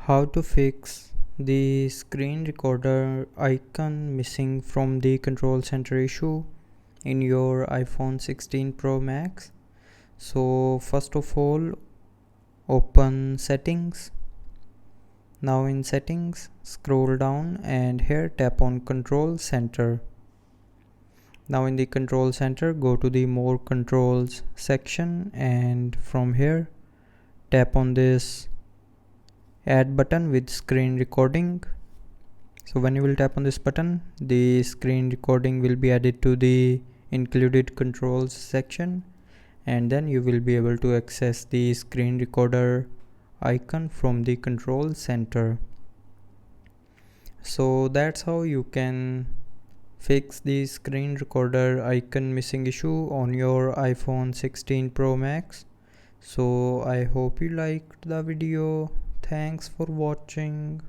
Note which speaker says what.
Speaker 1: How to fix the screen recorder icon missing from the control center issue in your iPhone 16 Pro Max. So first of all, open settings. Now in settings, scroll down and here tap on control center. Now in the control center, go to the more controls section and from here tap on this add button with screen recording. So when you will tap on this button, the screen recording will be added to the included controls section, and then you will be able to access the screen recorder icon from the control center. So that's how you can fix the screen recorder icon missing issue on your iPhone 16 Pro Max. So I hope you liked the video. Thanks for watching.